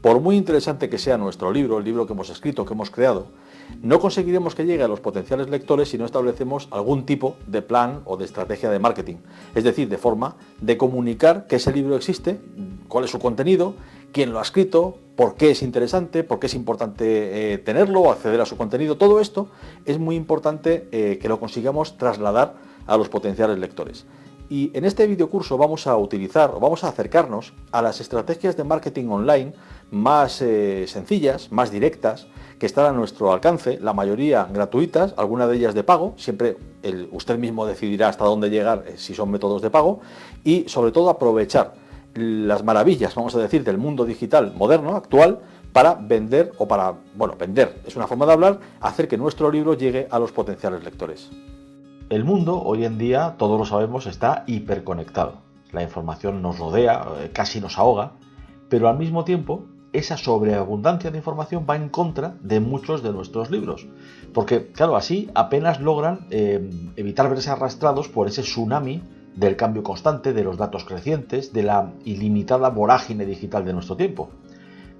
por muy interesante que sea nuestro libro, el libro que hemos escrito, que hemos creado, no conseguiremos que llegue a los potenciales lectores si no establecemos algún tipo de plan o de estrategia de marketing. Es decir, de forma de comunicar que ese libro existe, cuál es su contenido, quién lo ha escrito, por qué es interesante, por qué es importante tenerlo o acceder a su contenido. Todo esto es muy importante que lo consigamos trasladar a los potenciales lectores. Y en este videocurso vamos a utilizar o vamos a acercarnos a las estrategias de marketing online más sencillas, más directas, que están a nuestro alcance, la mayoría gratuitas, algunas de ellas de pago, siempre usted mismo decidirá hasta dónde llegar si son métodos de pago, y sobre todo aprovechar las maravillas, vamos a decir, del mundo digital moderno, actual, para vender, o para, bueno, vender es una forma de hablar, hacer que nuestro libro llegue a los potenciales lectores. El mundo, hoy en día, todos lo sabemos, está hiperconectado. La información nos rodea, casi nos ahoga, pero al mismo tiempo, esa sobreabundancia de información va en contra de muchos de nuestros libros. Porque, claro, así apenas logran evitar verse arrastrados por ese tsunami del cambio constante, de los datos crecientes, de la ilimitada vorágine digital de nuestro tiempo.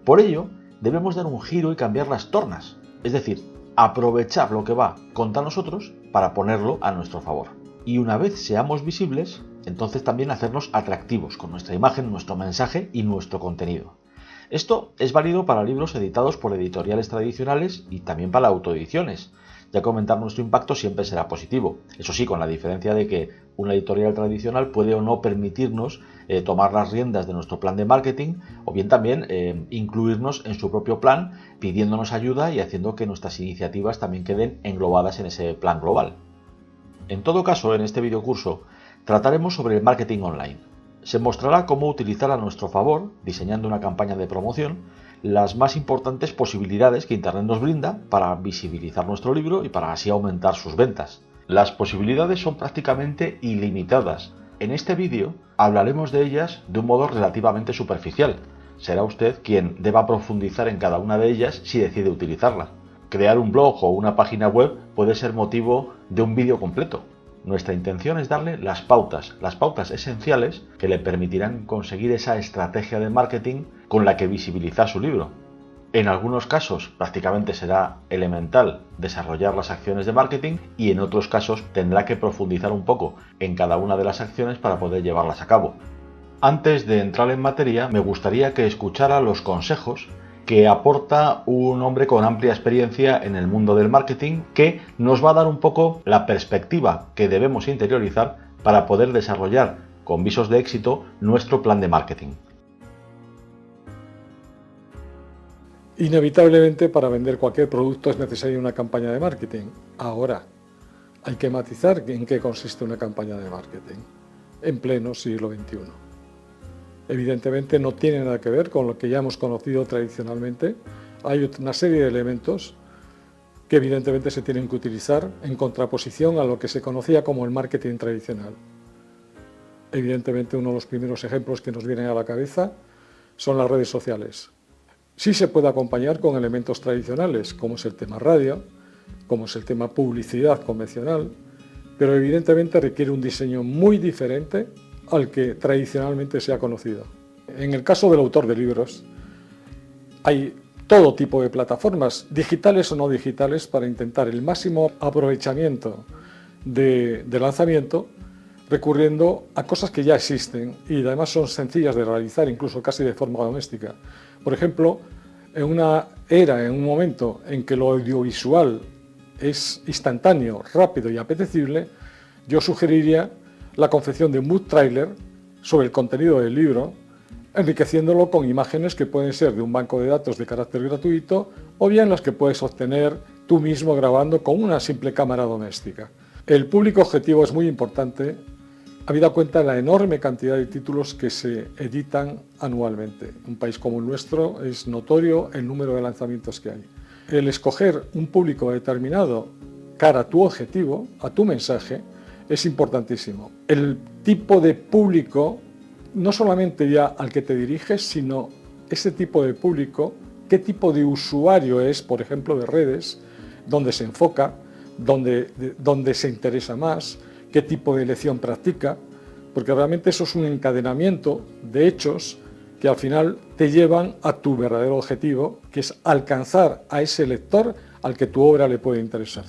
Por ello, debemos dar un giro y cambiar las tornas, es decir, aprovechar lo que va contra nosotros para ponerlo a nuestro favor. Y una vez seamos visibles, entonces también hacernos atractivos con nuestra imagen, nuestro mensaje y nuestro contenido. Esto es válido para libros editados por editoriales tradicionales y también para autoediciones, ya que aumentar nuestro impacto siempre será positivo. Eso sí, con la diferencia de que una editorial tradicional puede o no permitirnos tomar las riendas de nuestro plan de marketing, o bien también incluirnos en su propio plan, pidiéndonos ayuda y haciendo que nuestras iniciativas también queden englobadas en ese plan global. En todo caso, en este videocurso trataremos sobre el marketing online. Se mostrará cómo utilizar a nuestro favor, diseñando una campaña de promoción, las más importantes posibilidades que Internet nos brinda para visibilizar nuestro libro y para así aumentar sus ventas. Las posibilidades son prácticamente ilimitadas. En este vídeo hablaremos de ellas de un modo relativamente superficial. Será usted quien deba profundizar en cada una de ellas si decide utilizarla. Crear un blog o una página web puede ser motivo de un vídeo completo. Nuestra intención es darle las pautas esenciales que le permitirán conseguir esa estrategia de marketing con la que visibilizar su libro. En algunos casos prácticamente será elemental desarrollar las acciones de marketing y en otros casos tendrá que profundizar un poco en cada una de las acciones para poder llevarlas a cabo. Antes de entrar en materia, me gustaría que escuchara los consejos que aporta un hombre con amplia experiencia en el mundo del marketing, que nos va a dar un poco la perspectiva que debemos interiorizar para poder desarrollar con visos de éxito nuestro plan de marketing. Inevitablemente, para vender cualquier producto es necesaria una campaña de marketing. Ahora, hay que matizar en qué consiste una campaña de marketing en pleno siglo XXI. Evidentemente no tiene nada que ver con lo que ya hemos conocido tradicionalmente. Hay una serie de elementos que evidentemente se tienen que utilizar en contraposición a lo que se conocía como el marketing tradicional. Evidentemente uno de los primeros ejemplos que nos vienen a la cabeza son las redes sociales. Sí se puede acompañar con elementos tradicionales, como es el tema radio, como es el tema publicidad convencional, pero evidentemente requiere un diseño muy diferente al que tradicionalmente se ha conocido. En el caso del autor de libros, hay todo tipo de plataformas, digitales o no digitales, para intentar el máximo aprovechamiento de lanzamiento, recurriendo a cosas que ya existen y además son sencillas de realizar, incluso casi de forma doméstica. Por ejemplo, en una era, en un momento en que lo audiovisual es instantáneo, rápido y apetecible, yo sugeriría la confección de un book trailer sobre el contenido del libro, enriqueciéndolo con imágenes que pueden ser de un banco de datos de carácter gratuito o bien las que puedes obtener tú mismo grabando con una simple cámara doméstica. El público objetivo es muy importante, habida cuenta de la enorme cantidad de títulos que se editan anualmente. En un país como el nuestro es notorio el número de lanzamientos que hay. El escoger un público determinado cara a tu objetivo, a tu mensaje, es importantísimo. El tipo de público, no solamente ya al que te diriges, sino ese tipo de público, qué tipo de usuario es, por ejemplo, de redes, dónde se enfoca, dónde se interesa más, qué tipo de elección practica, porque realmente eso es un encadenamiento de hechos que al final te llevan a tu verdadero objetivo, que es alcanzar a ese lector al que tu obra le puede interesar.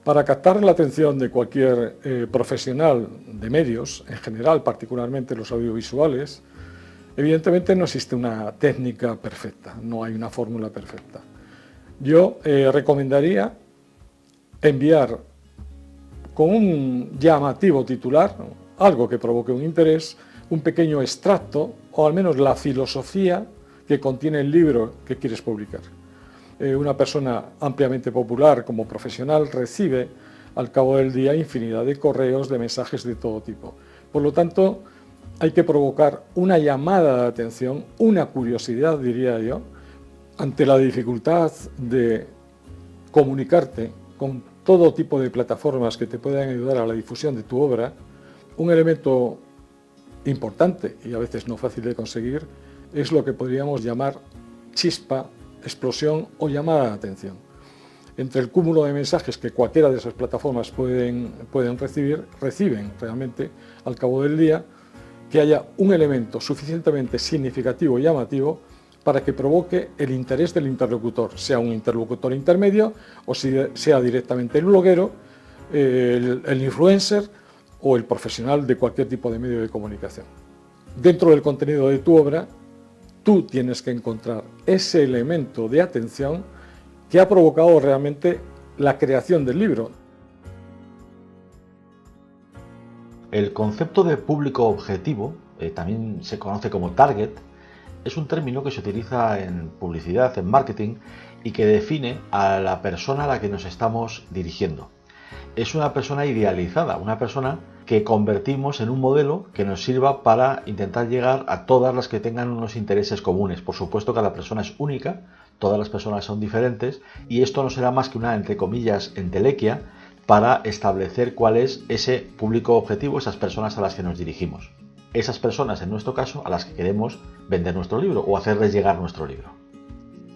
Para captar la atención de cualquier profesional de medios, en general, particularmente los audiovisuales, evidentemente no existe una técnica perfecta, no hay una fórmula perfecta. Yo recomendaría enviar con un llamativo titular, algo que provoque un interés, un pequeño extracto o al menos la filosofía que contiene el libro que quieres publicar. Una persona ampliamente popular como profesional recibe al cabo del día infinidad de correos, de mensajes de todo tipo. Por lo tanto, hay que provocar una llamada de atención, una curiosidad, diría yo, ante la dificultad de comunicarte con todo tipo de plataformas que te puedan ayudar a la difusión de tu obra. Un elemento importante y a veces no fácil de conseguir es lo que podríamos llamar chispa, explosión o llamada de atención. Entre el cúmulo de mensajes que cualquiera de esas plataformas pueden reciben realmente al cabo del día, que haya un elemento suficientemente significativo y llamativo para que provoque el interés del interlocutor, sea un interlocutor intermedio o sea directamente el bloguero, el influencer o el profesional de cualquier tipo de medio de comunicación. Dentro del contenido de tu obra, tú tienes que encontrar ese elemento de atención que ha provocado realmente la creación del libro. El concepto de público objetivo, también se conoce como target, es un término que se utiliza en publicidad, en marketing, y que define a la persona a la que nos estamos dirigiendo. Es una persona idealizada, una persona que convertimos en un modelo que nos sirva para intentar llegar a todas las que tengan unos intereses comunes. Por supuesto, cada persona es única, todas las personas son diferentes, y esto no será más que una, entre comillas, entelequia para establecer cuál es ese público objetivo, esas personas a las que nos dirigimos. Esas personas, en nuestro caso, a las que queremos vender nuestro libro o hacerles llegar nuestro libro.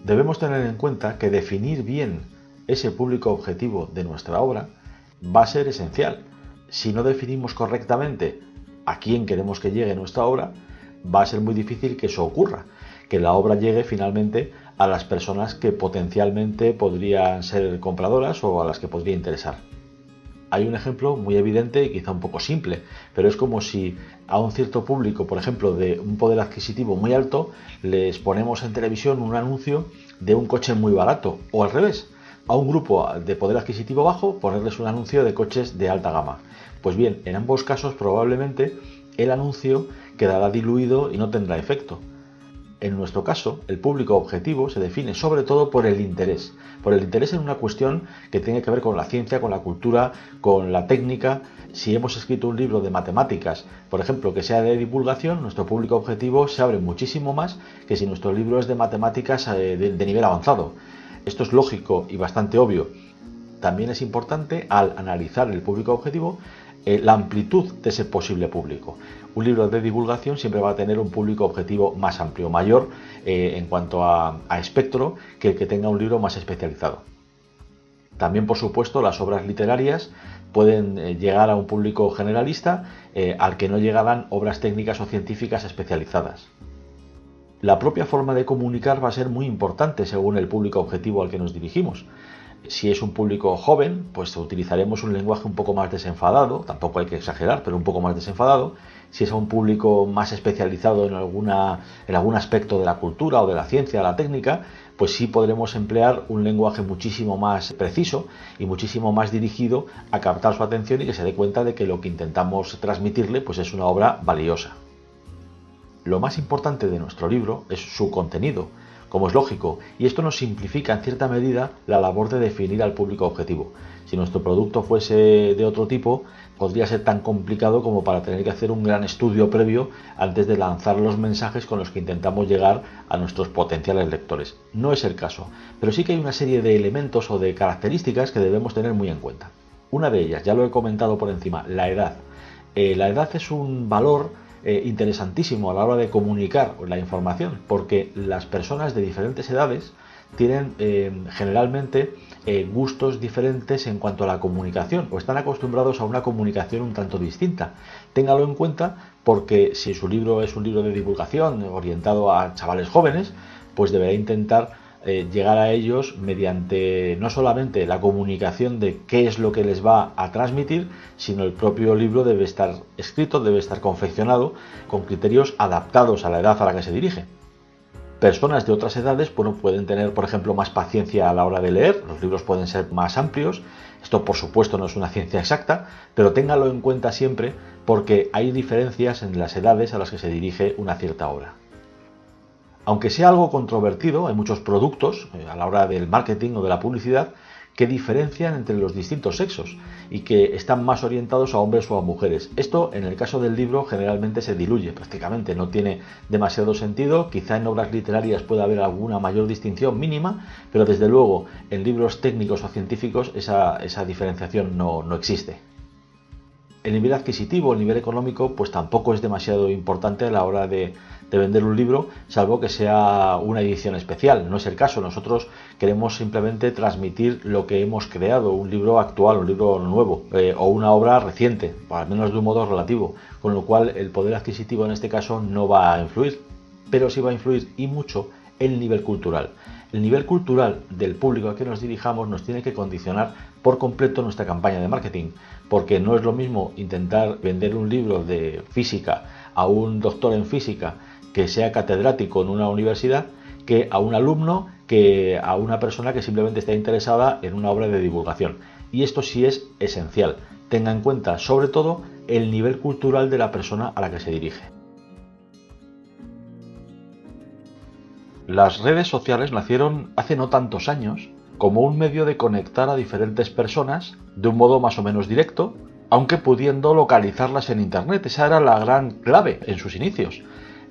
Debemos tener en cuenta que definir bien ese público objetivo de nuestra obra va a ser esencial. Si no definimos correctamente a quién queremos que llegue nuestra obra, va a ser muy difícil que eso ocurra, que la obra llegue finalmente a las personas que potencialmente podrían ser compradoras o a las que podría interesar. Hay un ejemplo muy evidente y quizá un poco simple, pero es como si a un cierto público, por ejemplo, de un poder adquisitivo muy alto, les ponemos en televisión un anuncio de un coche muy barato, o al revés, a un grupo de poder adquisitivo bajo, ponerles un anuncio de coches de alta gama. Pues bien, en ambos casos probablemente el anuncio quedará diluido y no tendrá efecto. En nuestro caso, el público objetivo se define sobre todo por el interés en una cuestión que tiene que ver con la ciencia, con la cultura, con la técnica. Si hemos escrito un libro de matemáticas, por ejemplo, que sea de divulgación, nuestro público objetivo se abre muchísimo más que si nuestro libro es de matemáticas de nivel avanzado. Esto es lógico y bastante obvio. También es importante, al analizar el público objetivo, la amplitud de ese posible público. Un libro de divulgación siempre va a tener un público objetivo más amplio, mayor en cuanto a espectro que el que tenga un libro más especializado. También, por supuesto, las obras literarias pueden llegar a un público generalista al que no llegarán obras técnicas o científicas especializadas. La propia forma de comunicar va a ser muy importante según el público objetivo al que nos dirigimos. Si es un público joven, pues utilizaremos un lenguaje un poco más desenfadado, tampoco hay que exagerar, pero un poco más desenfadado. Si es a un público más especializado en algún aspecto de la cultura o de la ciencia, de la técnica, pues sí podremos emplear un lenguaje muchísimo más preciso y muchísimo más dirigido a captar su atención y que se dé cuenta de que lo que intentamos transmitirle pues es una obra valiosa. Lo más importante de nuestro libro es su contenido, como es lógico, y esto nos simplifica en cierta medida la labor de definir al público objetivo. Si nuestro producto fuese de otro tipo, podría ser tan complicado como para tener que hacer un gran estudio previo antes de lanzar los mensajes con los que intentamos llegar a nuestros potenciales lectores. No es el caso, pero sí que hay una serie de elementos o de características que debemos tener muy en cuenta. Una de ellas, ya lo he comentado por encima, la edad. La edad es un valor interesantísimo a la hora de comunicar la información, porque las personas de diferentes edades tienen generalmente gustos diferentes en cuanto a la comunicación o están acostumbrados a una comunicación un tanto distinta. Téngalo en cuenta porque si su libro es un libro de divulgación orientado a chavales jóvenes, pues deberá intentar llegar a ellos mediante no solamente la comunicación de qué es lo que les va a transmitir, sino el propio libro debe estar escrito, debe estar confeccionado con criterios adaptados a la edad a la que se dirige. Personas de otras edades pueden tener, por ejemplo, más paciencia a la hora de leer, los libros pueden ser más amplios. Esto, por supuesto, no es una ciencia exacta, pero téngalo en cuenta siempre porque hay diferencias en las edades a las que se dirige una cierta obra. Aunque sea algo controvertido, hay muchos productos a la hora del marketing o de la publicidad que diferencian entre los distintos sexos y que están más orientados a hombres o a mujeres. Esto, en el caso del libro, generalmente se diluye prácticamente, no tiene demasiado sentido. Quizá en obras literarias pueda haber alguna mayor distinción mínima, pero desde luego en libros técnicos o científicos esa diferenciación no existe. El nivel adquisitivo, el nivel económico, pues tampoco es demasiado importante a la hora de vender un libro, salvo que sea una edición especial. No es el caso. Nosotros queremos simplemente transmitir lo que hemos creado, un libro actual, un libro nuevo o una obra reciente, al menos de un modo relativo, con lo cual el poder adquisitivo en este caso no va a influir, pero sí va a influir y mucho el nivel cultural. El nivel cultural del público al que nos dirijamos nos tiene que condicionar por completo nuestra campaña de marketing, porque no es lo mismo intentar vender un libro de física a un doctor en física que sea catedrático en una universidad que a un alumno, que a una persona que simplemente está interesada en una obra de divulgación. Y esto sí es esencial. Tenga en cuenta sobre todo el nivel cultural de la persona a la que se dirige. Las redes sociales nacieron hace no tantos años como un medio de conectar a diferentes personas de un modo más o menos directo, aunque pudiendo localizarlas en Internet. Esa era la gran clave en sus inicios.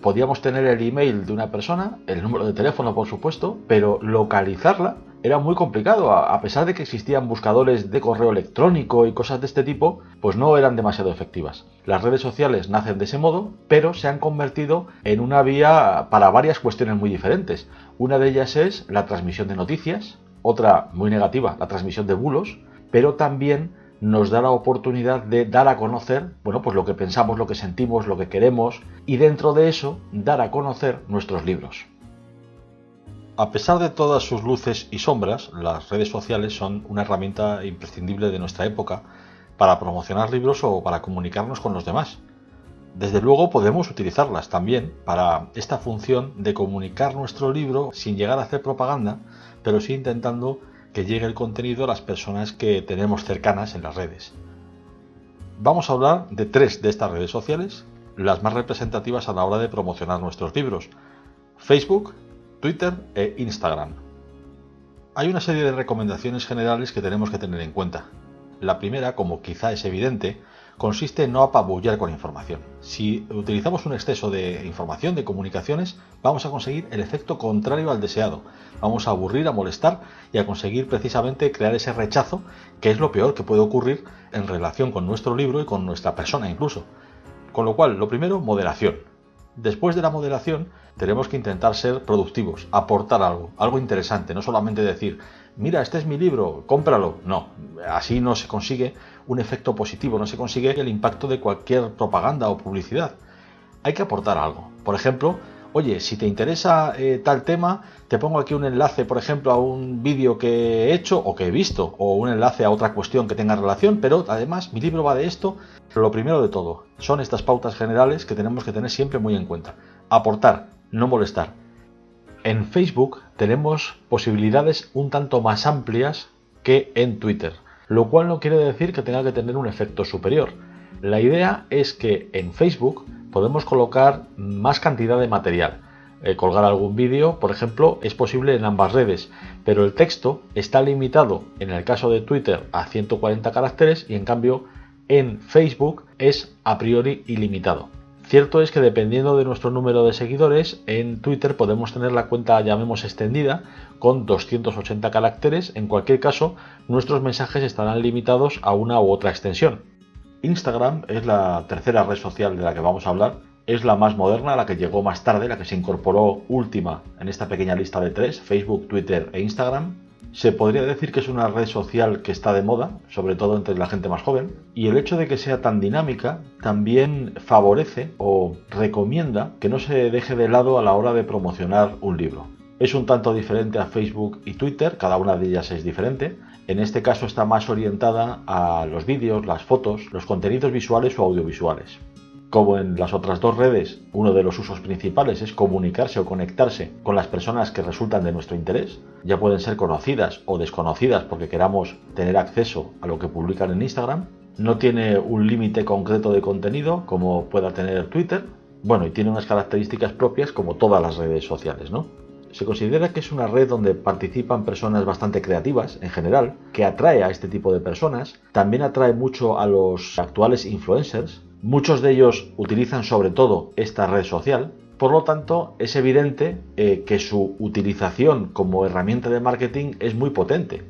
Podíamos tener el email de una persona, el número de teléfono por supuesto, pero localizarla era muy complicado. A pesar de que existían buscadores de correo electrónico y cosas de este tipo, pues no eran demasiado efectivas. Las redes sociales nacen de ese modo, pero se han convertido en una vía para varias cuestiones muy diferentes. Una de ellas es la transmisión de noticias, otra muy negativa, la transmisión de bulos, pero también nos da la oportunidad de dar a conocer, pues lo que pensamos, lo que sentimos, lo que queremos, y dentro de eso dar a conocer nuestros libros. A pesar de todas sus luces y sombras, las redes sociales son una herramienta imprescindible de nuestra época para promocionar libros o para comunicarnos con los demás. Desde luego podemos utilizarlas también para esta función de comunicar nuestro libro sin llegar a hacer propaganda, pero sí intentando que llegue el contenido a las personas que tenemos cercanas en las redes. Vamos a hablar de 3 de estas redes sociales, las más representativas a la hora de promocionar nuestros libros: Facebook, Twitter e Instagram. Hay una serie de recomendaciones generales que tenemos que tener en cuenta. La primera, como quizá es evidente, consiste en no apabullar con información. Si utilizamos un exceso de información, de comunicaciones, vamos a conseguir el efecto contrario al deseado. Vamos a aburrir, a molestar y a conseguir precisamente crear ese rechazo, que es lo peor que puede ocurrir en relación con nuestro libro y con nuestra persona incluso. Con lo cual, lo primero, moderación. Después de la moderación, tenemos que intentar ser productivos, aportar algo interesante, no solamente decir, mira, este es mi libro, cómpralo. No, así no se consigue un efecto positivo, no se consigue el impacto de cualquier propaganda o publicidad. Hay que aportar algo. Por ejemplo, oye, si te interesa tal tema, te pongo aquí un enlace, por ejemplo, a un vídeo que he hecho o que he visto, o un enlace a otra cuestión que tenga relación, pero además mi libro va de esto. Pero lo primero de todo son estas pautas generales que tenemos que tener siempre muy en cuenta. Aportar, no molestar. En Facebook tenemos posibilidades un tanto más amplias que en Twitter, lo cual no quiere decir que tenga que tener un efecto superior. La idea es que en Facebook podemos colocar más cantidad de material. Colgar algún vídeo, por ejemplo, es posible en ambas redes, pero el texto está limitado en el caso de Twitter a 140 caracteres y en cambio en Facebook es a priori ilimitado. Cierto es que dependiendo de nuestro número de seguidores, en Twitter podemos tener la cuenta, llamemos extendida, con 280 caracteres. En cualquier caso, nuestros mensajes estarán limitados a una u otra extensión. Instagram es la tercera red social de la que vamos a hablar. Es la más moderna, la que llegó más tarde, la que se incorporó última en esta pequeña lista de 3, Facebook, Twitter e Instagram. Se podría decir que es una red social que está de moda, sobre todo entre la gente más joven, y el hecho de que sea tan dinámica también favorece o recomienda que no se deje de lado a la hora de promocionar un libro. Es un tanto diferente a Facebook y Twitter, cada una de ellas es diferente. En este caso está más orientada a los vídeos, las fotos, los contenidos visuales o audiovisuales. Como en las otras dos redes, uno de los usos principales es comunicarse o conectarse con las personas que resultan de nuestro interés. Ya pueden ser conocidas o desconocidas porque queramos tener acceso a lo que publican en Instagram. No tiene un límite concreto de contenido como pueda tener Twitter. Bueno, y tiene unas características propias como todas las redes sociales, ¿no? Se considera que es una red donde participan personas bastante creativas en general, que atrae a este tipo de personas. También atrae mucho a los actuales influencers. Muchos de ellos utilizan sobre todo esta red social, por lo tanto es evidente que su utilización como herramienta de marketing es muy potente.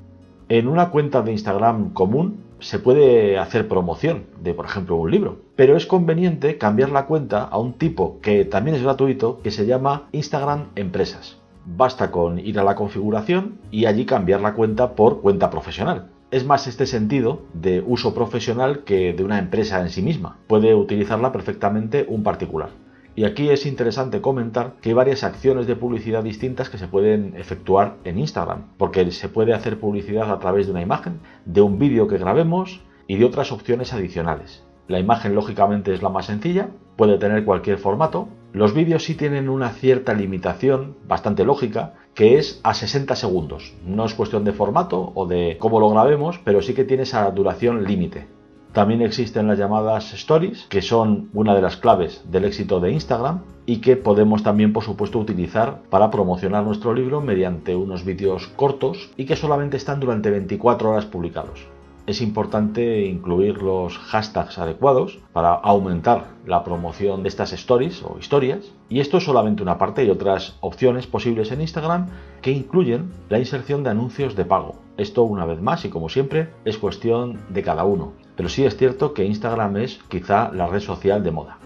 En una cuenta de Instagram común se puede hacer promoción de, por ejemplo, un libro, pero es conveniente cambiar la cuenta a un tipo que también es gratuito, que se llama Instagram Empresas. Basta con ir a la configuración y allí cambiar la cuenta por cuenta profesional. Es más este sentido de uso profesional que de una empresa en sí misma. Puede utilizarla perfectamente un particular. Y aquí es interesante comentar que hay varias acciones de publicidad distintas que se pueden efectuar en Instagram, porque se puede hacer publicidad a través de una imagen, de un vídeo que grabemos y de otras opciones adicionales. La imagen lógicamente es la más sencilla, puede tener cualquier formato. Los vídeos sí tienen una cierta limitación, bastante lógica, que es a 60 segundos. No es cuestión de formato o de cómo lo grabemos, pero sí que tiene esa duración límite. También existen las llamadas Stories, que son una de las claves del éxito de Instagram y que podemos también, por supuesto, utilizar para promocionar nuestro libro mediante unos vídeos cortos y que solamente están durante 24 horas publicados. Es importante incluir los hashtags adecuados para aumentar la promoción de estas stories o historias. Y esto es solamente una parte, y otras opciones posibles en Instagram que incluyen la inserción de anuncios de pago. Esto, una vez más y como siempre, es cuestión de cada uno. Pero sí es cierto que Instagram es quizá la red social de moda.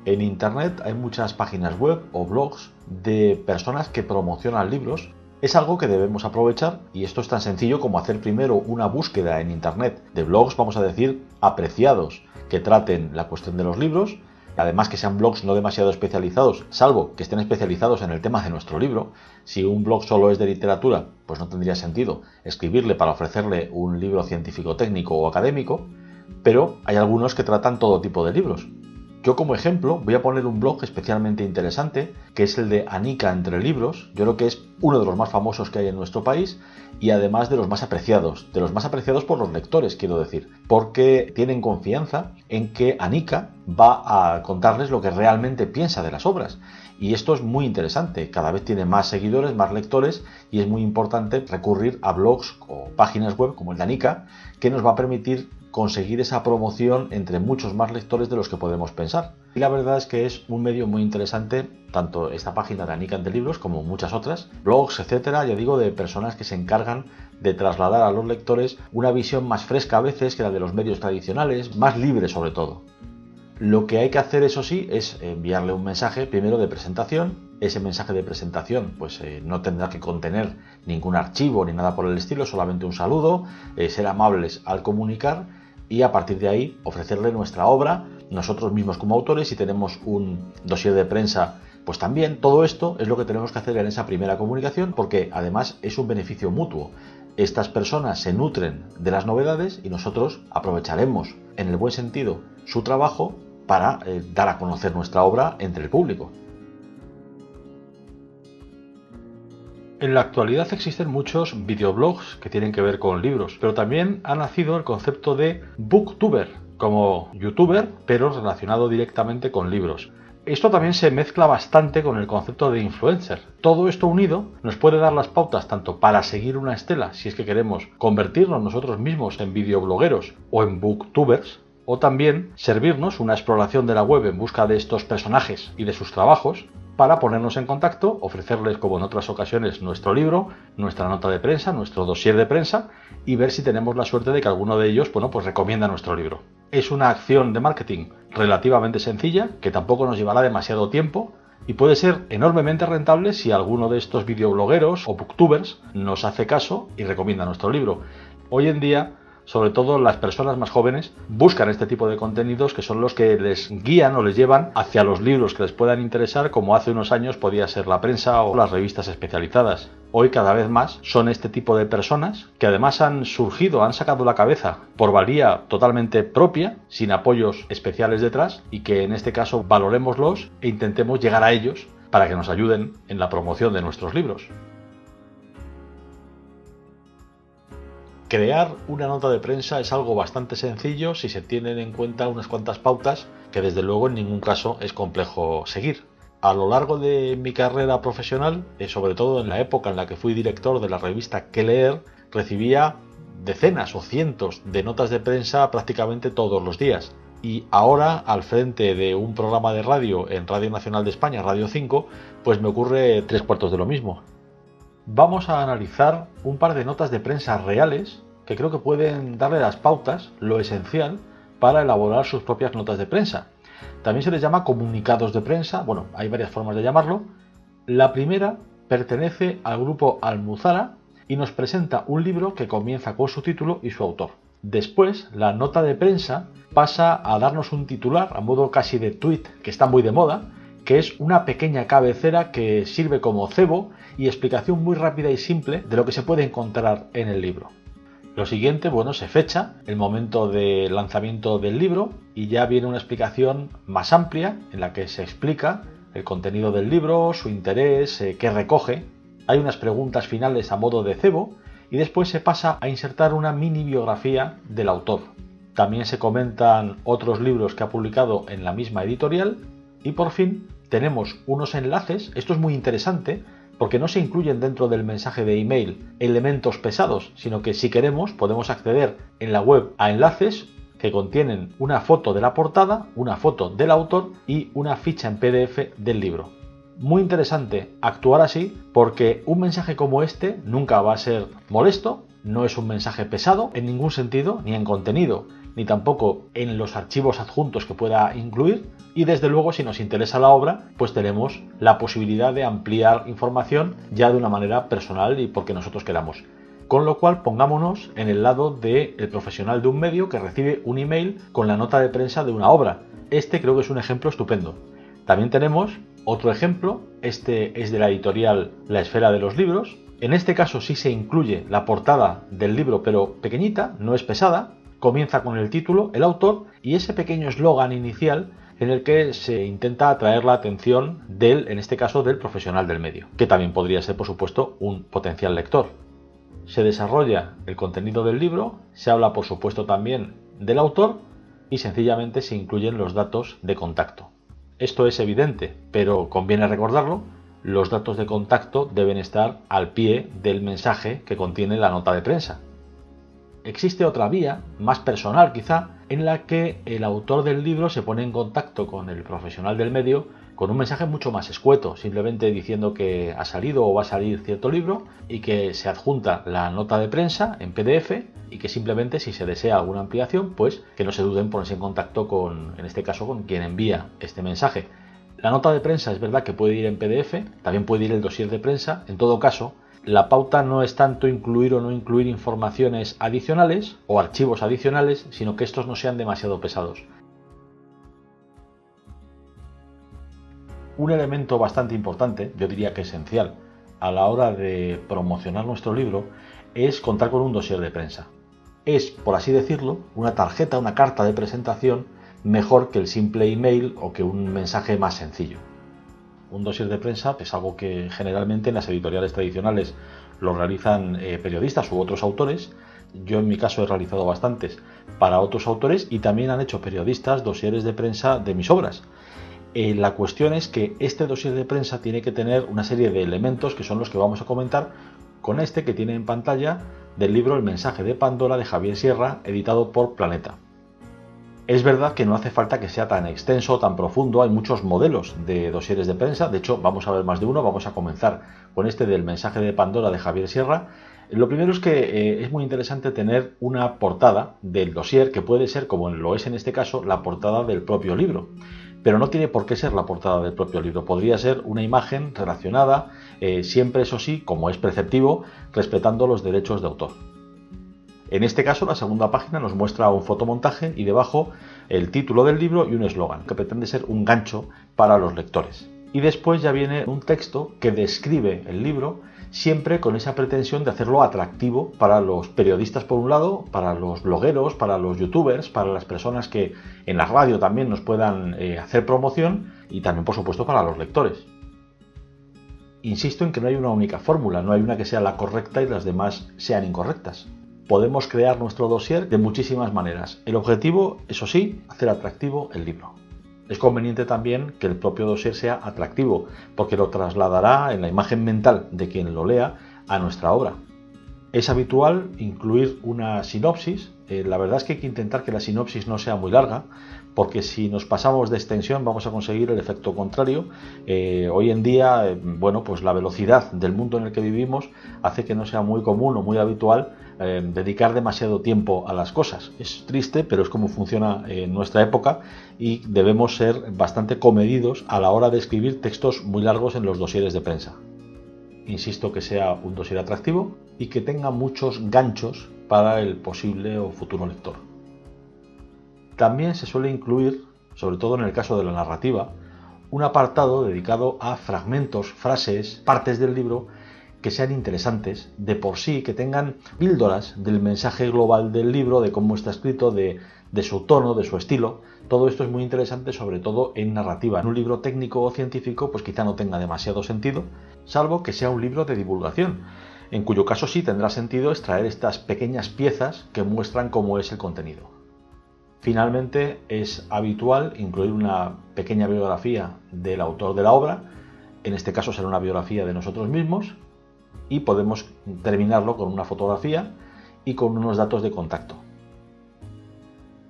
En Internet hay muchas páginas web o blogs de personas que promocionan libros. Es algo que debemos aprovechar y esto es tan sencillo como hacer primero una búsqueda en Internet de blogs, vamos a decir, apreciados, que traten la cuestión de los libros, además que sean blogs no demasiado especializados, salvo que estén especializados en el tema de nuestro libro. Si un blog solo es de literatura, pues no tendría sentido escribirle para ofrecerle un libro científico-técnico o académico, pero hay algunos que tratan todo tipo de libros. Yo como ejemplo voy a poner un blog especialmente interesante, que es el de Anika Entre Libros. Yo creo que es uno de los más famosos que hay en nuestro país y además de los más apreciados por los lectores, quiero decir, porque tienen confianza en que Anika va a contarles lo que realmente piensa de las obras. Y esto es muy interesante, cada vez tiene más seguidores, más lectores y es muy importante recurrir a blogs o páginas web como el de Anika, que nos va a permitir conseguir esa promoción entre muchos más lectores de los que podemos pensar. Y la verdad es que es un medio muy interesante, tanto esta página de Anika Entre Libros como muchas otras, blogs, etcétera, ya digo, de personas que se encargan de trasladar a los lectores una visión más fresca a veces que la de los medios tradicionales, más libre sobre todo. Lo que hay que hacer, eso sí, es enviarle un mensaje primero de presentación. Ese mensaje de presentación pues no tendrá que contener ningún archivo ni nada por el estilo, solamente un saludo, ser amables al comunicar y a partir de ahí ofrecerle nuestra obra, nosotros mismos como autores, si tenemos un dossier de prensa, pues también. Todo esto es lo que tenemos que hacer en esa primera comunicación, porque además es un beneficio mutuo. Estas personas se nutren de las novedades y nosotros aprovecharemos, en el buen sentido, su trabajo para dar a conocer nuestra obra entre el público. En la actualidad existen muchos videoblogs que tienen que ver con libros, pero también ha nacido el concepto de booktuber, como youtuber, pero relacionado directamente con libros. Esto también se mezcla bastante con el concepto de influencer. Todo esto unido nos puede dar las pautas tanto para seguir una estela, si es que queremos convertirnos nosotros mismos en videoblogueros o en booktubers, o también servirnos una exploración de la web en busca de estos personajes y de sus trabajos, para ponernos en contacto, ofrecerles, como en otras ocasiones, nuestro libro, nuestra nota de prensa, nuestro dossier de prensa y ver si tenemos la suerte de que alguno de ellos, pues recomienda nuestro libro. Es una acción de marketing relativamente sencilla, que tampoco nos llevará demasiado tiempo y puede ser enormemente rentable si alguno de estos videoblogueros o booktubers nos hace caso y recomienda nuestro libro. Hoy en día, sobre todo las personas más jóvenes, buscan este tipo de contenidos que son los que les guían o les llevan hacia los libros que les puedan interesar, como hace unos años podía ser la prensa o las revistas especializadas. Hoy cada vez más son este tipo de personas que además han surgido, han sacado la cabeza por valía totalmente propia, sin apoyos especiales detrás, y que en este caso valorémoslos e intentemos llegar a ellos para que nos ayuden en la promoción de nuestros libros. Crear una nota de prensa es algo bastante sencillo si se tienen en cuenta unas cuantas pautas que desde luego en ningún caso es complejo seguir. A lo largo de mi carrera profesional, sobre todo en la época en la que fui director de la revista Que Leer, recibía decenas o cientos de notas de prensa prácticamente todos los días. Y ahora, al frente de un programa de radio en Radio Nacional de España, Radio 5, pues me ocurre 3/4 de lo mismo. Vamos a analizar un par de notas de prensa reales que creo que pueden darle las pautas, lo esencial, para elaborar sus propias notas de prensa. También se les llama comunicados de prensa, bueno, hay varias formas de llamarlo. La primera pertenece al grupo Almuzara y nos presenta un libro que comienza con su título y su autor. Después, la nota de prensa pasa a darnos un titular, a modo casi de tweet, que está muy de moda, que es una pequeña cabecera que sirve como cebo y explicación muy rápida y simple de lo que se puede encontrar en el libro. Lo siguiente, bueno, se fecha el momento de lanzamiento del libro y ya viene una explicación más amplia en la que se explica el contenido del libro, su interés, qué recoge. Hay unas preguntas finales a modo de cebo y después se pasa a insertar una mini biografía del autor. También se comentan otros libros que ha publicado en la misma editorial y por fin tenemos unos enlaces. Esto es muy interesante porque no se incluyen dentro del mensaje de email elementos pesados, sino que si queremos podemos acceder en la web a enlaces que contienen una foto de la portada, una foto del autor y una ficha en PDF del libro. Muy interesante actuar así porque un mensaje como este nunca va a ser molesto, no es un mensaje pesado en ningún sentido, ni en contenido, ni tampoco en los archivos adjuntos que pueda incluir, y desde luego si nos interesa la obra pues tenemos la posibilidad de ampliar información ya de una manera personal y porque nosotros queramos. Con lo cual pongámonos en el lado del profesional de un medio que recibe un email con la nota de prensa de una obra. Este creo que es un ejemplo estupendo. También tenemos otro ejemplo, este es de la editorial La Esfera de los Libros. En este caso sí se incluye la portada del libro, pero pequeñita, no es pesada. Comienza con el título, el autor y ese pequeño eslogan inicial en el que se intenta atraer la atención del, en este caso, del profesional del medio, que también podría ser, por supuesto, un potencial lector. Se desarrolla el contenido del libro, se habla, por supuesto, también del autor y sencillamente se incluyen los datos de contacto. Esto es evidente, pero conviene recordarlo, los datos de contacto deben estar al pie del mensaje que contiene la nota de prensa. Existe otra vía, más personal quizá, en la que el autor del libro se pone en contacto con el profesional del medio con un mensaje mucho más escueto, simplemente diciendo que ha salido o va a salir cierto libro y que se adjunta la nota de prensa en PDF y que simplemente si se desea alguna ampliación, pues que no se duden en ponerse en contacto con, en este caso, con quien envía este mensaje. La nota de prensa es verdad que puede ir en PDF, también puede ir el dossier de prensa, en todo caso, la pauta no es tanto incluir o no incluir informaciones adicionales o archivos adicionales, sino que estos no sean demasiado pesados. Un elemento bastante importante, yo diría que esencial, a la hora de promocionar nuestro libro, es contar con un dossier de prensa. Es, por así decirlo, una tarjeta, una carta de presentación mejor que el simple email o que un mensaje más sencillo. Un dossier de prensa es algo que generalmente en las editoriales tradicionales lo realizan periodistas u otros autores. Yo en mi caso he realizado bastantes para otros autores y también han hecho periodistas dosieres de prensa de mis obras. La cuestión es que este dossier de prensa tiene que tener una serie de elementos que son los que vamos a comentar con este que tiene en pantalla del libro El mensaje de Pandora de Javier Sierra, editado por Planeta. Es verdad que no hace falta que sea tan extenso o tan profundo, hay muchos modelos de dosieres de prensa, de hecho vamos a ver más de uno, vamos a comenzar con este del mensaje de Pandora de Javier Sierra. Lo primero es que es muy interesante tener una portada del dossier que puede ser, como lo es en este caso, la portada del propio libro. pero no tiene por qué ser la portada del propio libro. Podría ser una imagen relacionada, siempre eso sí, como es preceptivo, respetando los derechos de autor. En este caso, la segunda página nos muestra un fotomontaje y debajo el título del libro y un eslogan, que pretende ser un gancho para los lectores. Y después ya viene un texto que describe el libro, siempre con esa pretensión de hacerlo atractivo para los periodistas por un lado, para los blogueros, para los youtubers, para las personas que en la radio también nos puedan hacer promoción y también por supuesto para los lectores. Insisto en que no hay una única fórmula, no hay una que sea la correcta y las demás sean incorrectas. Podemos crear nuestro dossier de muchísimas maneras. El objetivo, eso sí, hacer atractivo el libro. Es conveniente también que el propio dossier sea atractivo, porque lo trasladará en la imagen mental de quien lo lea a nuestra obra. Es habitual incluir una sinopsis. La verdad es que hay que intentar que la sinopsis no sea muy larga, porque si nos pasamos de extensión vamos a conseguir el efecto contrario. Hoy en día, pues la velocidad del mundo en el que vivimos hace que no sea muy común o muy habitual dedicar demasiado tiempo a las cosas. Es triste, pero es como funciona en nuestra época y debemos ser bastante comedidos a la hora de escribir textos muy largos en los dosieres de prensa. Insisto que sea un dossier atractivo y que tenga muchos ganchos para el posible o futuro lector. También se suele incluir, sobre todo en el caso de la narrativa, un apartado dedicado a fragmentos, frases, partes del libro que sean interesantes de por sí, que tengan píldoras del mensaje global del libro, de cómo está escrito, de su tono, de su estilo. Todo esto es muy interesante, sobre todo en narrativa. En un libro técnico o científico, pues quizá no tenga demasiado sentido, salvo que sea un libro de divulgación, en cuyo caso sí tendrá sentido extraer estas pequeñas piezas que muestran cómo es el contenido. Finalmente, es habitual incluir una pequeña biografía del autor de la obra, en este caso será una biografía de nosotros mismos, y podemos terminarlo con una fotografía y con unos datos de contacto.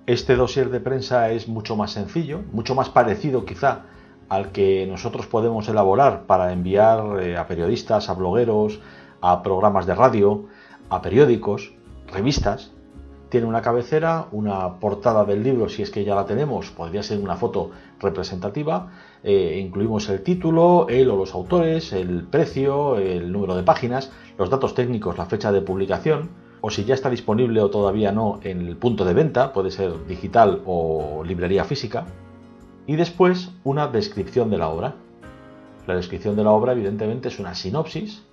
Este dossier de prensa es mucho más sencillo, mucho más parecido quizá al que nosotros podemos elaborar para enviar a periodistas, a blogueros, a programas de radio, a periódicos, revistas. Tiene una cabecera, una portada del libro, si es que ya la tenemos, podría ser una foto representativa, incluimos el título, él o los autores, el precio, el número de páginas, los datos técnicos, la fecha de publicación, o si ya está disponible o todavía no en el punto de venta, puede ser digital o librería física, y después una descripción de la obra. La descripción de la obra evidentemente es una sinopsis,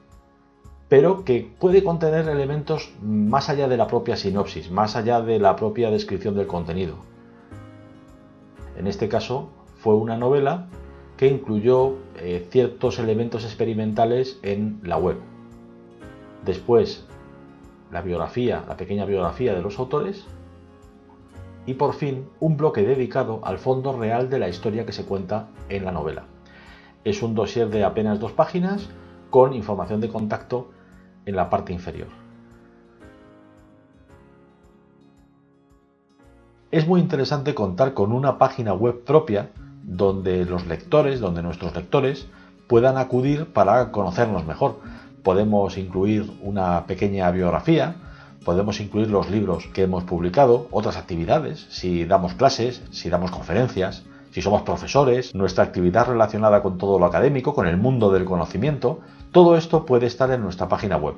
pero que puede contener elementos más allá de la propia sinopsis, más allá de la propia descripción del contenido. En este caso fue una novela que incluyó ciertos elementos experimentales en la web. Después la biografía, la pequeña biografía de los autores y por fin un bloque dedicado al fondo real de la historia que se cuenta en la novela. Es un dossier de apenas 2 páginas con información de contacto en la parte inferior. Es muy interesante contar con una página web propia donde los lectores, donde nuestros lectores puedan acudir para conocernos mejor. Podemos incluir una pequeña biografía, podemos incluir los libros que hemos publicado, otras actividades, si damos clases, si damos conferencias, si somos profesores, nuestra actividad relacionada con todo lo académico, con el mundo del conocimiento. Todo esto puede estar en nuestra página web.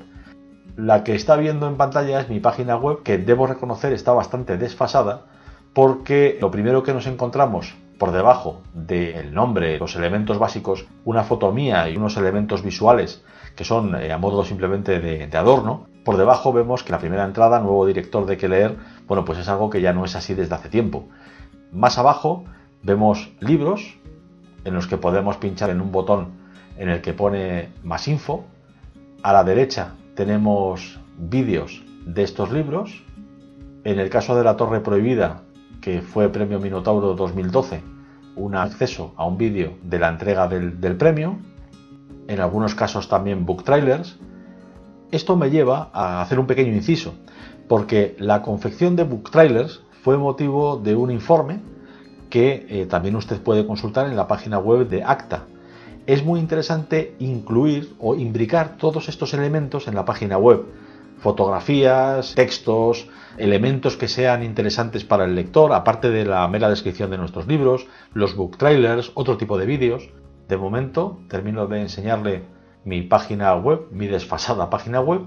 La que está viendo en pantalla es mi página web, que debo reconocer está bastante desfasada, porque lo primero que nos encontramos por debajo del nombre, los elementos básicos, una foto mía y unos elementos visuales que son a modo simplemente de adorno. Por debajo vemos que la primera entrada, nuevo director de qué leer, pues es algo que ya no es así desde hace tiempo. Más abajo vemos libros en los que podemos pinchar en un botón en el que pone más info. A la derecha tenemos vídeos de estos libros. En el caso de La Torre Prohibida, que fue Premio Minotauro 2012, un acceso a un vídeo de la entrega del premio. En algunos casos también book trailers. Esto me lleva a hacer un pequeño inciso, porque la confección de book trailers fue motivo de un informe que también usted puede consultar en la página web de ACTA. Es muy interesante incluir o imbricar todos estos elementos en la página web. fotografías, textos, elementos que sean interesantes para el lector, aparte de la mera descripción de nuestros libros, los book trailers, otro tipo de vídeos. De momento termino de enseñarle mi página web, mi desfasada página web,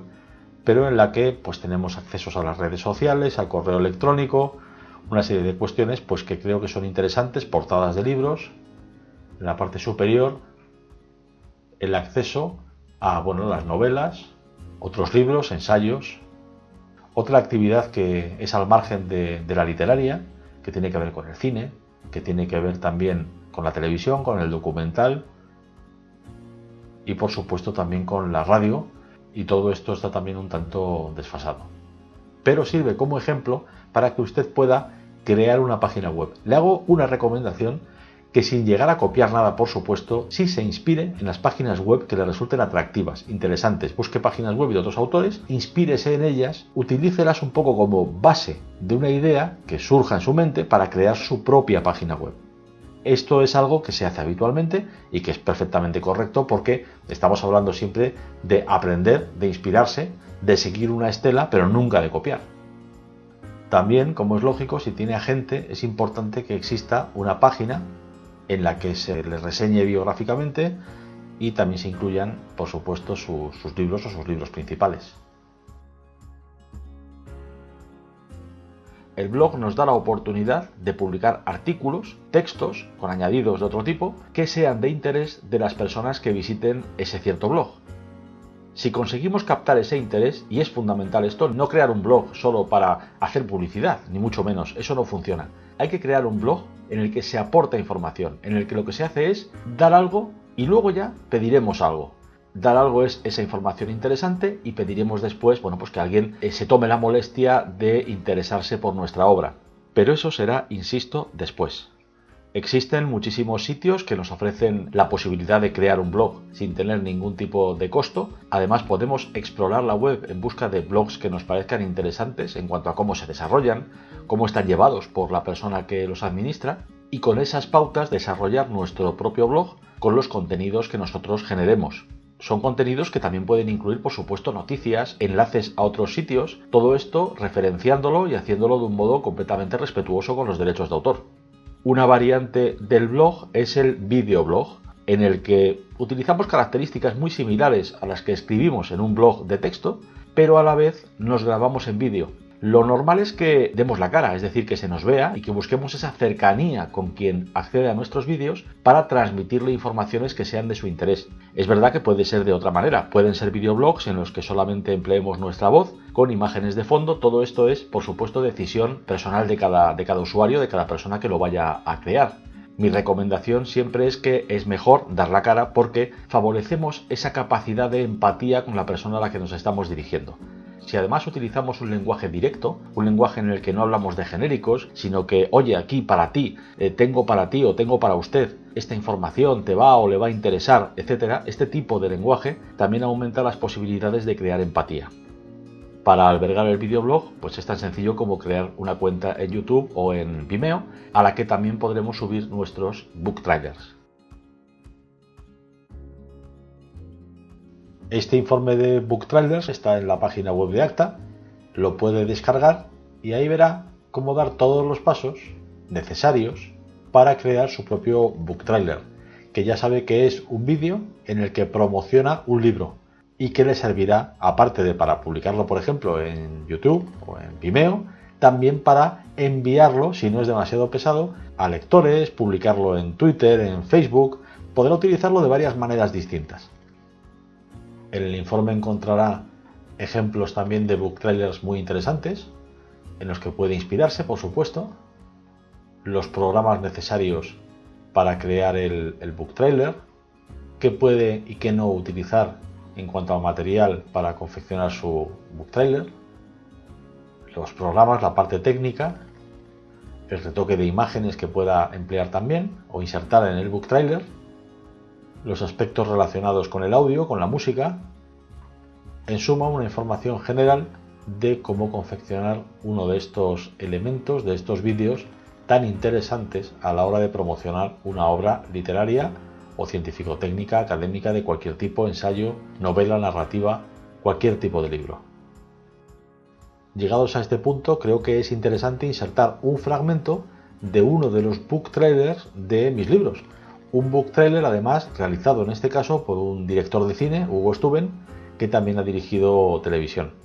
pero en la que pues tenemos accesos a las redes sociales, al correo electrónico, una serie de cuestiones pues que creo que son interesantes, portadas de libros, en la parte superior el acceso a las novelas, otros libros, ensayos, otra actividad que es al margen de la literaria, que tiene que ver con el cine, que tiene que ver también con la televisión, con el documental y por supuesto también con la radio, y todo esto está también un tanto desfasado. Pero sirve como ejemplo para que usted pueda crear una página web. Le hago una recomendación: que sin llegar a copiar nada, por supuesto, sí se inspire en las páginas web que le resulten atractivas, interesantes. Busque páginas web de otros autores, inspírese en ellas, utilícelas un poco como base de una idea que surja en su mente para crear su propia página web. Esto es algo que se hace habitualmente y que es perfectamente correcto, porque estamos hablando siempre de aprender, de inspirarse, de seguir una estela, pero nunca de copiar. También, como es lógico, si tiene agente, es importante que exista una página en la que se les reseñe biográficamente y también se incluyan, por supuesto, sus libros o sus libros principales. El blog nos da la oportunidad de publicar artículos, textos, con añadidos de otro tipo, que sean de interés de las personas que visiten ese cierto blog. Si conseguimos captar ese interés, y es fundamental esto, no crear un blog solo para hacer publicidad, ni mucho menos, eso no funciona. Hay que crear un blog en el que se aporta información, en el que lo que se hace es dar algo y luego ya pediremos algo. Dar algo es esa información interesante y pediremos después, que alguien se tome la molestia de interesarse por nuestra obra. Pero eso será, insisto, después. Existen muchísimos sitios que nos ofrecen la posibilidad de crear un blog sin tener ningún tipo de costo. Además, podemos explorar la web en busca de blogs que nos parezcan interesantes en cuanto a cómo se desarrollan, cómo están llevados por la persona que los administra, y con esas pautas desarrollar nuestro propio blog con los contenidos que nosotros generemos. Son contenidos que también pueden incluir, por supuesto, noticias, enlaces a otros sitios, todo esto referenciándolo y haciéndolo de un modo completamente respetuoso con los derechos de autor. Una variante del blog es el videoblog, en el que utilizamos características muy similares a las que escribimos en un blog de texto, pero a la vez nos grabamos en vídeo. Lo normal es que demos la cara, es decir, que se nos vea y que busquemos esa cercanía con quien accede a nuestros vídeos para transmitirle informaciones que sean de su interés. Es verdad que puede ser de otra manera, pueden ser videoblogs en los que solamente empleemos nuestra voz, con imágenes de fondo. Todo esto es, por supuesto, decisión personal de cada usuario, de cada persona que lo vaya a crear. Mi recomendación siempre es que es mejor dar la cara, porque favorecemos esa capacidad de empatía con la persona a la que nos estamos dirigiendo. Si además utilizamos un lenguaje directo, un lenguaje en el que no hablamos de genéricos, sino que, oye, aquí para ti, tengo para ti o tengo para usted, esta información te va o le va a interesar, etc., este tipo de lenguaje también aumenta las posibilidades de crear empatía. Para albergar el videoblog, pues es tan sencillo como crear una cuenta en YouTube o en Vimeo, a la que también podremos subir nuestros book trailers. Este informe de book trailers está en la página web de Acta, lo puede descargar y ahí verá cómo dar todos los pasos necesarios para crear su propio book trailer, que ya sabe que es un vídeo en el que promociona un libro y que le servirá, aparte de para publicarlo, por ejemplo, en YouTube o en Vimeo, también para enviarlo, si no es demasiado pesado, a lectores, publicarlo en Twitter, en Facebook. Podrá utilizarlo de varias maneras distintas. En el informe encontrará ejemplos también de book trailers muy interesantes, en los que puede inspirarse, por supuesto, los programas necesarios para crear el book trailer, qué puede y qué no utilizar en cuanto al material para confeccionar su book trailer, los programas, la parte técnica, el retoque de imágenes que pueda emplear también o insertar en el book trailer, los aspectos relacionados con el audio, con la música. En suma, una información general de cómo confeccionar uno de estos elementos, de estos vídeos tan interesantes a la hora de promocionar una obra literaria o científico-técnica, académica, de cualquier tipo, ensayo, novela, narrativa, cualquier tipo de libro. llegados a este punto, creo que es interesante insertar un fragmento de uno de los book trailers de mis libros. Un book trailer, además, realizado en este caso por un director de cine, Hugo Stuben, que también ha dirigido televisión.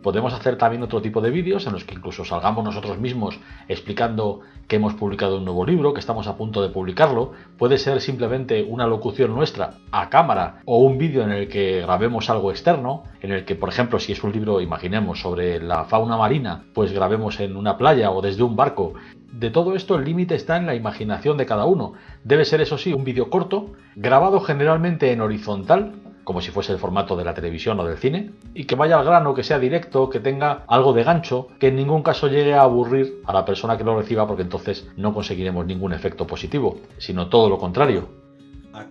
Podemos hacer también otro tipo de vídeos en los que incluso salgamos nosotros mismos explicando que hemos publicado un nuevo libro, que estamos a punto de publicarlo. Puede ser simplemente una locución nuestra a cámara o un vídeo en el que grabemos algo externo, en el que, por ejemplo, si es un libro, imaginemos, sobre la fauna marina, pues grabemos en una playa o desde un barco. De todo esto el límite está en la imaginación de cada uno. Debe ser, eso sí, un vídeo corto, grabado generalmente en horizontal, como si fuese el formato de la televisión o del cine, y que vaya al grano, que sea directo, que tenga algo de gancho, que en ningún caso llegue a aburrir a la persona que lo reciba, porque entonces no conseguiremos ningún efecto positivo, sino todo lo contrario.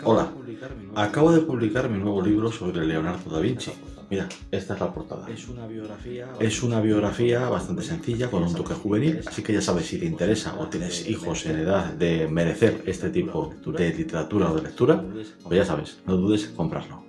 Hola, acabo de publicar mi nuevo libro sobre Leonardo da Vinci. Mira, esta es la portada. Es una biografía bastante sencilla, con un toque juvenil, así que ya sabes, si te interesa o tienes hijos en edad de merecer este tipo de literatura o de lectura, pues ya sabes, no dudes en comprarlo.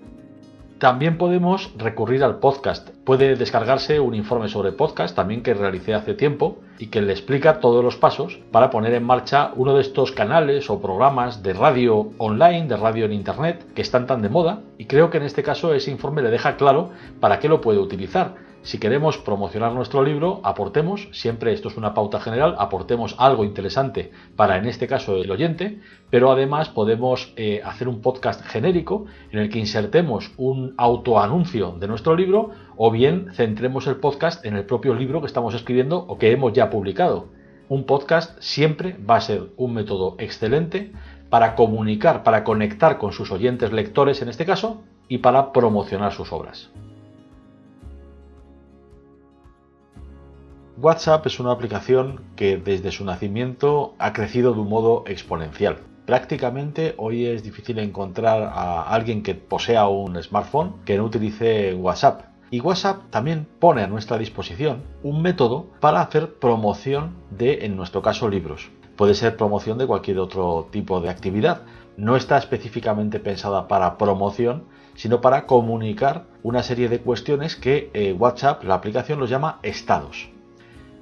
También podemos recurrir al podcast. Puede descargarse un informe sobre podcast también que realicé hace tiempo y que le explica todos los pasos para poner en marcha uno de estos canales o programas de radio online, de radio en internet, que están tan de moda, y creo que en este caso ese informe le deja claro para qué lo puede utilizar. Si queremos promocionar nuestro libro, aportemos, siempre esto es una pauta general, aportemos algo interesante para, en este caso, el oyente, pero además podemos hacer un podcast genérico en el que insertemos un autoanuncio de nuestro libro, o bien centremos el podcast en el propio libro que estamos escribiendo o que hemos ya publicado. Un podcast siempre va a ser un método excelente para comunicar, para conectar con sus oyentes lectores en este caso, y para promocionar sus obras. WhatsApp es una aplicación que desde su nacimiento ha crecido de un modo exponencial. Prácticamente hoy es difícil encontrar a alguien que posea un smartphone que no utilice WhatsApp. Y WhatsApp también pone a nuestra disposición un método para hacer promoción de, en nuestro caso, libros. Puede ser promoción de cualquier otro tipo de actividad. No está específicamente pensada para promoción, sino para comunicar una serie de cuestiones que WhatsApp, la aplicación, los llama estados.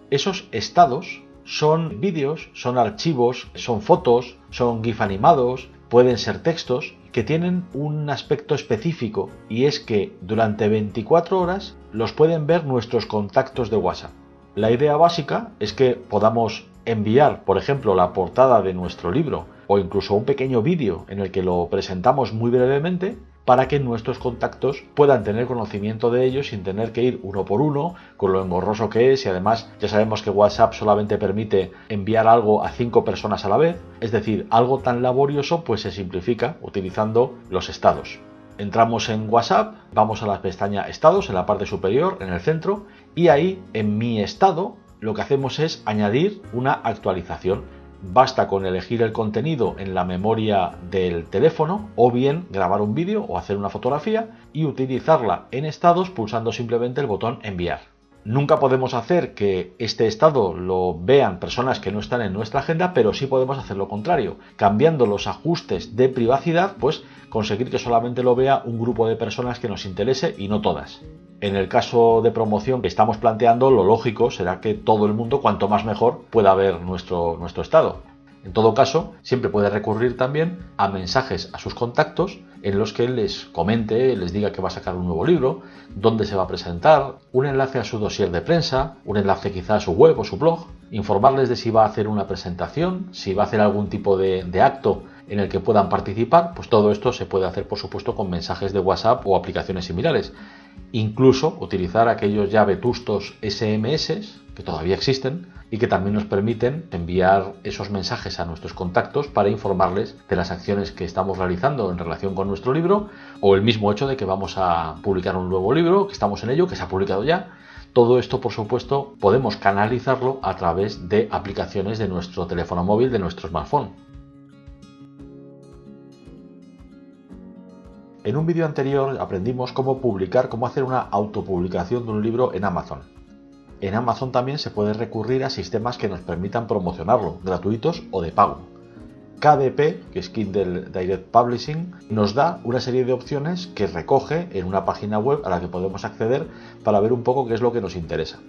Esos estados son vídeos, son archivos, son fotos, son GIF animados, pueden ser textos, que tienen un aspecto específico, y es que durante 24 horas los pueden ver nuestros contactos de WhatsApp. La idea básica es que podamos enviar, por ejemplo, la portada de nuestro libro o incluso un pequeño vídeo en el que lo presentamos muy brevemente, para que nuestros contactos puedan tener conocimiento de ello sin tener que ir uno por uno, con lo engorroso que es, y además ya sabemos que WhatsApp solamente permite enviar algo a 5 personas a la vez, es decir, algo tan laborioso pues se simplifica utilizando los estados. Entramos en WhatsApp, vamos a la pestaña Estados en la parte superior, en el centro, y ahí en Mi estado lo que hacemos es añadir una actualización. Basta con elegir el contenido en la memoria del teléfono, o bien grabar un vídeo o hacer una fotografía y utilizarla en estados pulsando simplemente el botón enviar. Nunca podemos hacer que este estado lo vean personas que no están en nuestra agenda, pero sí podemos hacer lo contrario. Cambiando los ajustes de privacidad, pues conseguir que solamente lo vea un grupo de personas que nos interese y no todas. En el caso de promoción que estamos planteando, lo lógico será que todo el mundo, cuanto más mejor, pueda ver nuestro estado. En todo caso, siempre puede recurrir también a mensajes a sus contactos en los que les comente, les diga que va a sacar un nuevo libro, dónde se va a presentar, un enlace a su dossier de prensa, un enlace quizá a su web o su blog, informarles de si va a hacer una presentación, si va a hacer algún tipo de acto en el que puedan participar. Pues todo esto se puede hacer, por supuesto, con mensajes de WhatsApp o aplicaciones similares. Incluso utilizar aquellos ya vetustos SMS, que todavía existen, y que también nos permiten enviar esos mensajes a nuestros contactos para informarles de las acciones que estamos realizando en relación con nuestro libro, o el mismo hecho de que vamos a publicar un nuevo libro, que estamos en ello, que se ha publicado ya. Todo esto, por supuesto, podemos canalizarlo a través de aplicaciones de nuestro teléfono móvil, de nuestro smartphone. En un vídeo anterior aprendimos cómo hacer una autopublicación de un libro en Amazon. En Amazon también se puede recurrir a sistemas que nos permitan promocionarlo, gratuitos o de pago. KDP, que es Kindle Direct Publishing, nos da una serie de opciones que recoge en una página web a la que podemos acceder para ver un poco qué es lo que nos interesa.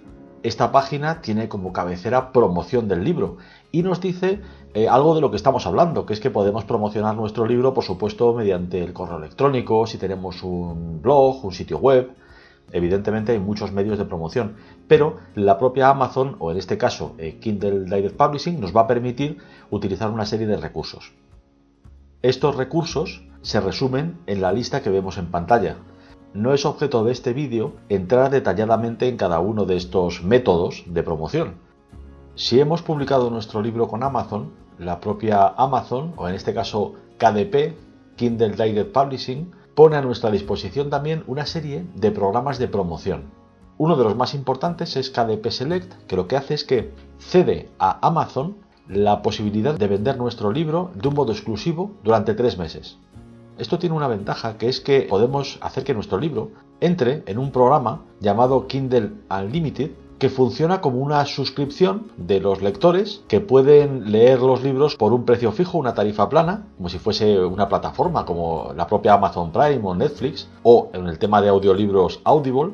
Esta página tiene como cabecera promoción del libro y nos dice algo de lo que estamos hablando, que es que podemos promocionar nuestro libro, por supuesto, mediante el correo electrónico, si tenemos un blog, un sitio web. Evidentemente hay muchos medios de promoción, pero la propia Amazon, o en este caso Kindle Direct Publishing, nos va a permitir utilizar una serie de recursos. Estos recursos se resumen en la lista que vemos en pantalla. No es objeto de este vídeo entrar detalladamente en cada uno de estos métodos de promoción. Si hemos publicado nuestro libro con Amazon, la propia Amazon, o en este caso KDP, Kindle Direct Publishing, pone a nuestra disposición también una serie de programas de promoción. Uno de los más importantes es KDP Select, que lo que hace es que cede a Amazon la posibilidad de vender nuestro libro de un modo exclusivo durante 3 meses. Esto tiene una ventaja, que es que podemos hacer que nuestro libro entre en un programa llamado Kindle Unlimited, que funciona como una suscripción de los lectores que pueden leer los libros por un precio fijo, una tarifa plana, como si fuese una plataforma como la propia Amazon Prime o Netflix, o en el tema de audiolibros Audible.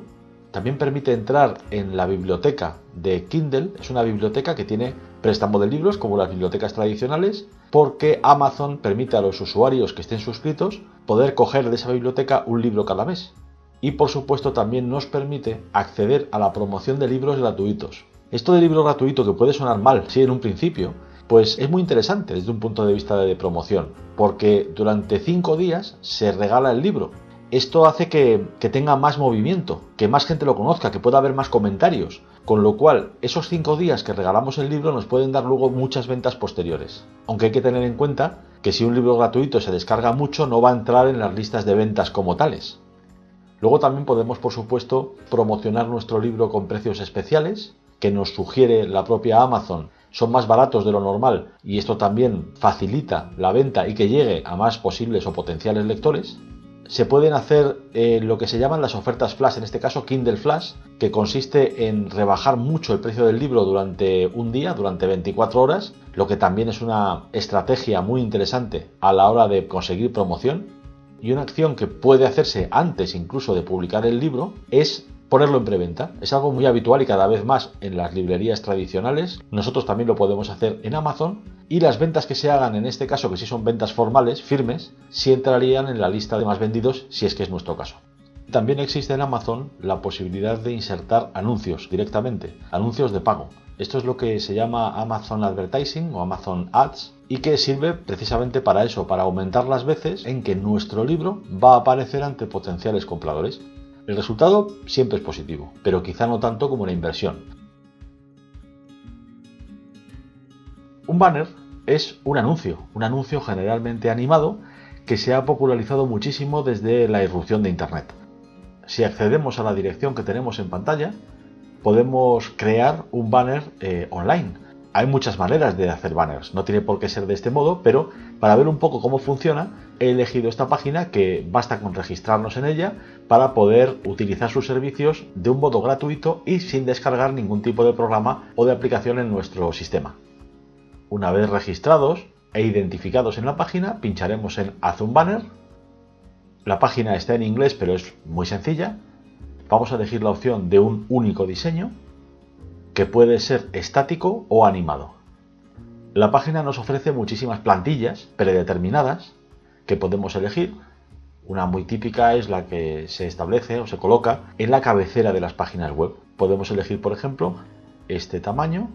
También permite entrar en la biblioteca de Kindle. Es una biblioteca que tiene préstamo de libros como las bibliotecas tradicionales, porque Amazon permite a los usuarios que estén suscritos poder coger de esa biblioteca un libro cada mes. Y por supuesto también nos permite acceder a la promoción de libros gratuitos. Esto de libro gratuito, que puede sonar mal, sí, en un principio, pues es muy interesante desde un punto de vista de promoción, porque durante 5 días se regala el libro. Esto hace que tenga más movimiento, que más gente lo conozca, que pueda haber más comentarios, con lo cual esos 5 días que regalamos el libro nos pueden dar luego muchas ventas posteriores. Aunque hay que tener en cuenta que si un libro gratuito se descarga mucho, no va a entrar en las listas de ventas como tales. Luego también podemos, por supuesto, promocionar nuestro libro con precios especiales, que nos sugiere la propia Amazon. Son más baratos de lo normal y esto también facilita la venta y que llegue a más posibles o potenciales lectores. Se pueden hacer lo que se llaman las ofertas flash, en este caso Kindle Flash, que consiste en rebajar mucho el precio del libro durante un día, durante 24 horas, lo que también es una estrategia muy interesante a la hora de conseguir promoción. Y una acción que puede hacerse antes incluso de publicar el libro es ponerlo en preventa. Es algo muy habitual y cada vez más en las librerías tradicionales. Nosotros también lo podemos hacer en Amazon, y las ventas que se hagan, en este caso, que sí son ventas formales, firmes, sí entrarían en la lista de más vendidos, si es que es nuestro caso. También existe en Amazon la posibilidad de insertar anuncios directamente, anuncios de pago. Esto es lo que se llama Amazon Advertising o Amazon Ads, y que sirve precisamente para eso, para aumentar las veces en que nuestro libro va a aparecer ante potenciales compradores. El resultado siempre es positivo, pero quizá no tanto como la inversión. Un banner es un anuncio generalmente animado que se ha popularizado muchísimo desde la irrupción de Internet. Si accedemos a la dirección que tenemos en pantalla, podemos crear un banner online. Hay muchas maneras de hacer banners, no tiene por qué ser de este modo, pero para ver un poco cómo funciona, he elegido esta página, que basta con registrarnos en ella para poder utilizar sus servicios de un modo gratuito y sin descargar ningún tipo de programa o de aplicación en nuestro sistema. Una vez registrados e identificados en la página, pincharemos en Haz un banner. La página está en inglés, pero es muy sencilla. Vamos a elegir la opción de un único diseño, que puede ser estático o animado. La página nos ofrece muchísimas plantillas predeterminadas que podemos elegir. Una muy típica es la que se establece o se coloca en la cabecera de las páginas web. Podemos elegir, por ejemplo, este tamaño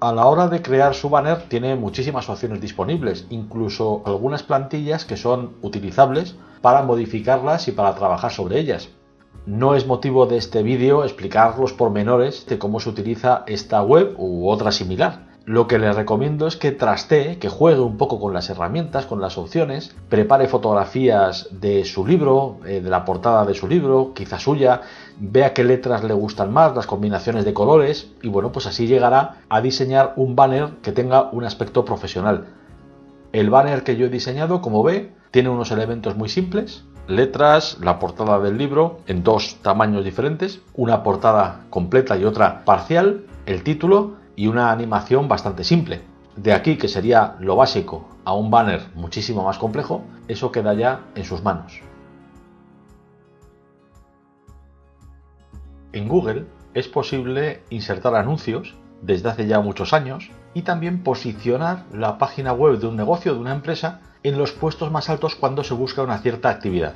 A la hora de crear su banner tiene muchísimas opciones disponibles, incluso algunas plantillas que son utilizables para modificarlas y para trabajar sobre ellas. No es motivo de este vídeo explicar los pormenores de cómo se utiliza esta web u otra similar. Lo que le recomiendo es que trastee, que juegue un poco con las herramientas, con las opciones, prepare fotografías de su libro, de la portada de su libro, quizá suya, vea qué letras le gustan más, las combinaciones de colores y bueno, pues así llegará a diseñar un banner que tenga un aspecto profesional. El banner que yo he diseñado, como ve, tiene unos elementos muy simples, letras, la portada del libro en dos tamaños diferentes, una portada completa y otra parcial, el título y una animación bastante simple. De aquí, que sería lo básico, a un banner muchísimo más complejo, eso queda ya en sus manos. En Google es posible insertar anuncios desde hace ya muchos años y también posicionar la página web de un negocio, de una empresa, en los puestos más altos cuando se busca una cierta actividad.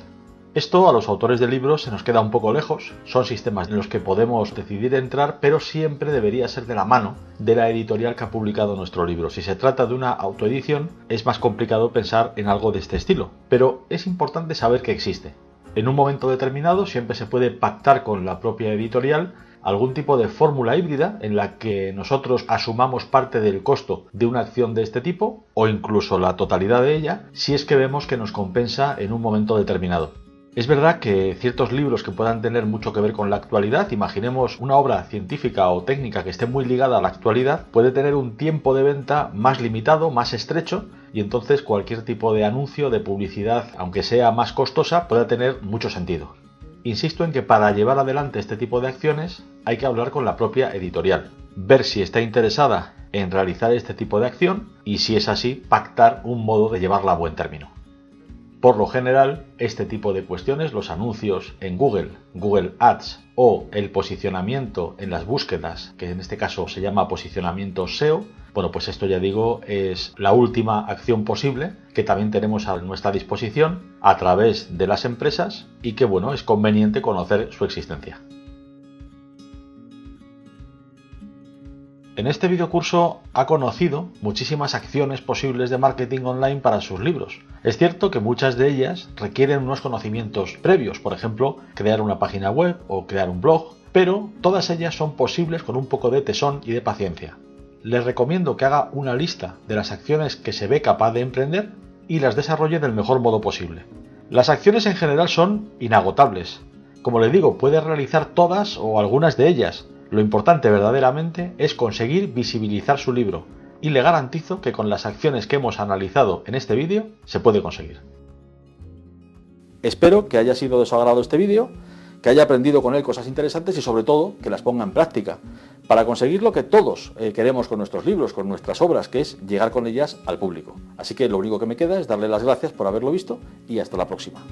Esto a los autores de libros se nos queda un poco lejos, son sistemas en los que podemos decidir entrar, pero siempre debería ser de la mano de la editorial que ha publicado nuestro libro. Si se trata de una autoedición, es más complicado pensar en algo de este estilo, pero es importante saber que existe. En un momento determinado siempre se puede pactar con la propia editorial algún tipo de fórmula híbrida en la que nosotros asumamos parte del costo de una acción de este tipo o incluso la totalidad de ella si es que vemos que nos compensa en un momento determinado. Es verdad que ciertos libros que puedan tener mucho que ver con la actualidad, imaginemos una obra científica o técnica que esté muy ligada a la actualidad, puede tener un tiempo de venta más limitado, más estrecho, y entonces cualquier tipo de anuncio, de publicidad, aunque sea más costosa, puede tener mucho sentido. Insisto en que para llevar adelante este tipo de acciones hay que hablar con la propia editorial, ver si está interesada en realizar este tipo de acción y si es así, pactar un modo de llevarla a buen término. Por lo general, este tipo de cuestiones, los anuncios en Google, Google Ads o el posicionamiento en las búsquedas, que en este caso se llama posicionamiento SEO, bueno, pues esto ya digo es la última acción posible que también tenemos a nuestra disposición a través de las empresas y que bueno, es conveniente conocer su existencia. En este videocurso ha conocido muchísimas acciones posibles de marketing online para sus libros. Es cierto que muchas de ellas requieren unos conocimientos previos, por ejemplo, crear una página web o crear un blog, pero todas ellas son posibles con un poco de tesón y de paciencia. Les recomiendo que haga una lista de las acciones que se ve capaz de emprender y las desarrolle del mejor modo posible. Las acciones en general son inagotables. Como le digo, puede realizar todas o algunas de ellas. Lo importante verdaderamente es conseguir visibilizar su libro y le garantizo que con las acciones que hemos analizado en este vídeo se puede conseguir. Espero que haya sido de su agrado este vídeo, que haya aprendido con él cosas interesantes y sobre todo que las ponga en práctica para conseguir lo que todos queremos con nuestros libros, con nuestras obras, que es llegar con ellas al público. Así que lo único que me queda es darle las gracias por haberlo visto y hasta la próxima.